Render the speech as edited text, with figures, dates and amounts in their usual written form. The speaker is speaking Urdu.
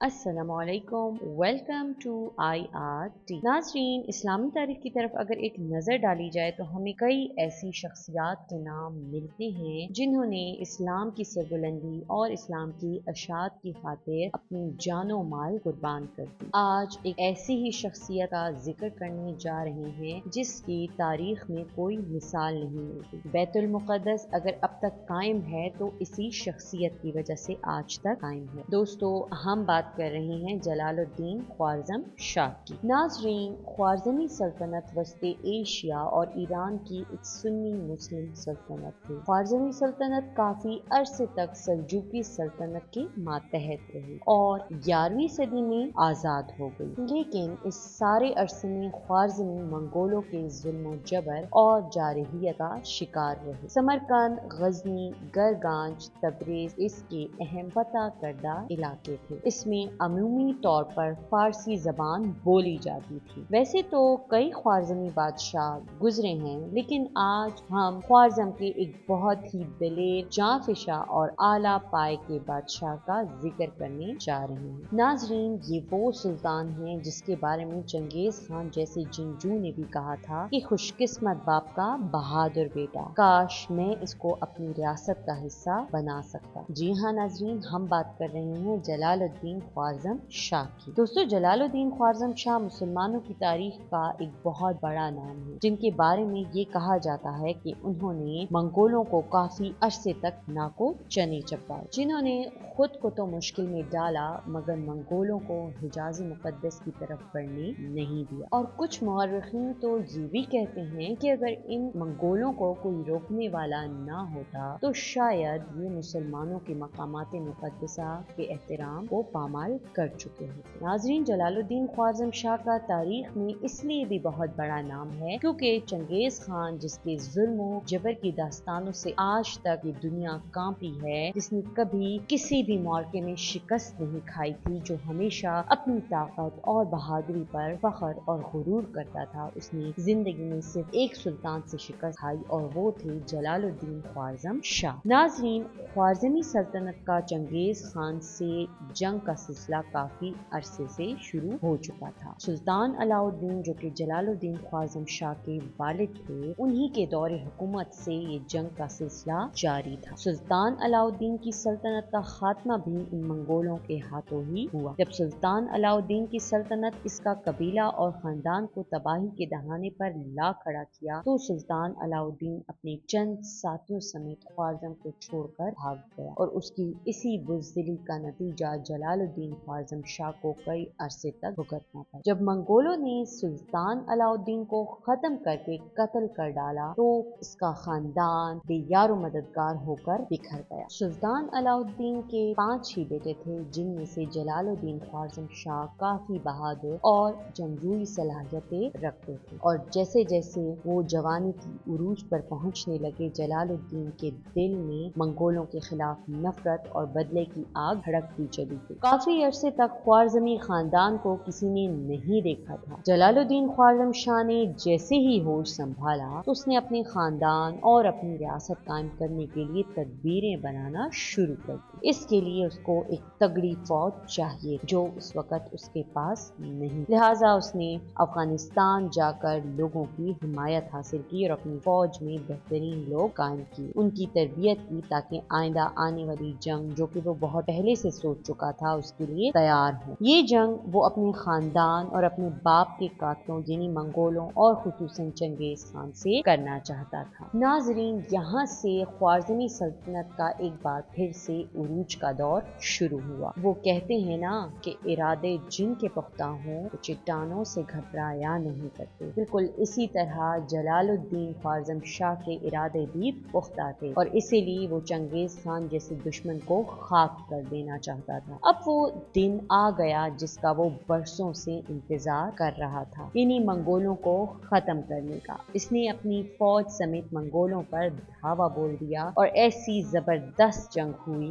السلام علیکم، welcome to I R T. ناظرین، اسلامی تاریخ کی طرف اگر ایک نظر ڈالی جائے تو ہمیں کئی ایسی شخصیات کے نام ملتے ہیں جنہوں نے اسلام کی سربلندی اور اسلام کی اشاعت کی خاطر اپنی جان و مال قربان کر دی۔ آج ایک ایسی ہی شخصیت کا ذکر کرنے جا رہے ہیں جس کی تاریخ میں کوئی مثال نہیں ملتی۔ بیت المقدس اگر اب تک قائم ہے تو اسی شخصیت کی وجہ سے آج تک قائم ہے۔ دوستو، ہم بات کر رہے ہیں جلال الدین خوارزم شاہ کی۔ ناظرین، خوارزمی سلطنت وسط ایشیا اور ایران کی ایک سنی مسلم سلطنت تھی۔ خوارزمی سلطنت کافی عرصے تک سلجوقی سلطنت کے ماتحت رہی اور 11ویں صدی میں آزاد ہو گئی، لیکن اس سارے عرصے میں خوارزمی منگولوں کے ظلم و جبر اور جارحیت کا شکار رہے۔ سمرقند، غزنی، گرگانج، تبریز اس کے اہم فتح کردہ علاقے تھے۔ اس میں عمومی طور پر فارسی زبان بولی جاتی تھی۔ ویسے تو کئی خوارزمی بادشاہ گزرے ہیں، لیکن آج ہم خوارزم کے ایک بہت ہی دلیر، جانفشا اور اعلیٰ پائے کے بادشاہ کا ذکر کرنے جا رہے ہیں۔ ناظرین، یہ وہ سلطان ہیں جس کے بارے میں چنگیز خان جیسے جنگجو نے بھی کہا تھا کہ خوش قسمت باپ کا بہادر بیٹا، کاش میں اس کو اپنی ریاست کا حصہ بنا سکتا۔ جی ہاں ناظرین، ہم بات کر رہے ہیں جلال الدین خوارزم شاہ کی۔ دوستو، جلال الدین خوارزم شاہ مسلمانوں کی تاریخ کا ایک بہت بڑا نام ہے، جن کے بارے میں یہ کہا جاتا ہے کہ انہوں نے منگولوں کو کافی عرصے تک ناکو چنے چبائے، جنہوں نے خود کو تو مشکل میں ڈالا مگر منگولوں کو حجاز مقدس کی طرف بڑھنے نہیں دیا۔ اور کچھ مورخین تو یہ بھی کہتے ہیں کہ اگر ان منگولوں کو کوئی روکنے والا نہ ہوتا تو شاید یہ مسلمانوں کے مقامات مقدسہ کے احترام کو پامال کر چکے ہوتے۔ ناظرین، جلال الدین خوارزم شاہ کا تاریخ میں اس لیے بھی بہت بڑا نام ہے کیونکہ چنگیز خان، جس کے ظلم و جبر کی داستانوں سے آج تک یہ دنیا کانپی ہے، جس نے کبھی کسی بھی معرکے میں شکست نہیں کھائی تھی، جو ہمیشہ اپنی طاقت اور بہادری پر فخر اور غرور کرتا تھا، اس نے زندگی میں صرف ایک سلطان سے شکست کھائی اور وہ تھے جلال الدین خوارزم شاہ۔ ناظرین، خوارزمی سلطنت کا چنگیز خان سے جنگ کا سلسلہ کافی عرصے سے شروع ہو چکا تھا۔ سلطان علاء الدین، جو کہ جلال الدین خوارزم شاہ کے والد تھے، انہی کے دور حکومت سے یہ جنگ کا سلسلہ جاری تھا۔ سلطان علاء الدین کی سلطنت کا خاتمہ بھی ان منگولوں کے ہاتھوں ہی ہوا۔ جب سلطان علاء الدین کی سلطنت اس کا قبیلہ اور خاندان کو تباہی کے دہانے پر لا کھڑا کیا تو سلطان علاء الدین اپنے چند ساتھیوں سمیت خوارزم کو چھوڑ کر بھاگ گیا اور اس کی اسی بزدلی کا نتیجہ جلال الدین خوارزم شاہ کو کئی عرصے تک بھگتنا پڑا۔ جب منگولوں نے سلطان علاء الدین کو ختم کر کے قتل کر ڈالا تو اس کا خاندان بے یار و مددگار ہو کر بکھر گیا۔ سلطان علاء الدین کے 5 ہی بیٹے تھے، جن میں سے جلال الدین خوارزم شاہ کافی بہادر اور جنگجوئی صلاحیتیں رکھتے تھے، اور جیسے جیسے وہ جوانی کی عروج پر پہنچنے لگے، جلال الدین کے دل میں منگولوں کے خلاف نفرت اور بدلے کی آگ بھڑکتی چلی گئی۔ کافی عرصے تک خوارزمی خاندان کو کسی نے نہیں دیکھا تھا۔ جلال الدین خوارزم شاہ نے جیسے ہی ہوش سنبھالا تو اس نے اپنے خاندان اور اپنی ریاست قائم کرنے کے لیے تدبیریں بنانا شروع کر دی۔ اس کے لیے اس کو ایک تگڑی فوج چاہیے جو اس وقت اس کے پاس نہیں، لہٰذا اس نے افغانستان جا کر لوگوں کی حمایت حاصل کی اور اپنی فوج میں بہترین لوگ قائم کیے، ان کی تربیت کی تاکہ آئندہ آنے والی جنگ، جو کہ وہ بہت پہلے سے سوچ چکا تھا، اس کے لیے تیار ہو۔ یہ جنگ وہ اپنے خاندان اور اپنے باپ کے قاتلوں یعنی منگولوں اور خصوصاً چنگیز خان سے کرنا چاہتا تھا۔ ناظرین، یہاں سے خوارزمی سلطنت کا ایک بار پھر سے عروج کا دور شروع ہوا۔ وہ کہتے ہیں نا کہ ارادے جن کے پختہ ہوں تو چٹانوں سے گھبرایا نہیں کرتے، بالکل اسی طرح جلال الدین خوارزم شاہ کے ارادے بھی پختہ تھے اور اسی لیے وہ چنگیز خان جیسے دشمن کو خاک کر دینا چاہتا تھا۔ اب وہ دن آ گیا جس کا وہ برسوں سے انتظار کر رہا تھا، یعنی منگولوں کو ختم کرنے کا۔ اس نے اپنی فوج سمیت منگولوں پر دھاوا بول دیا اور ایسی زبردست جنگ ہوئی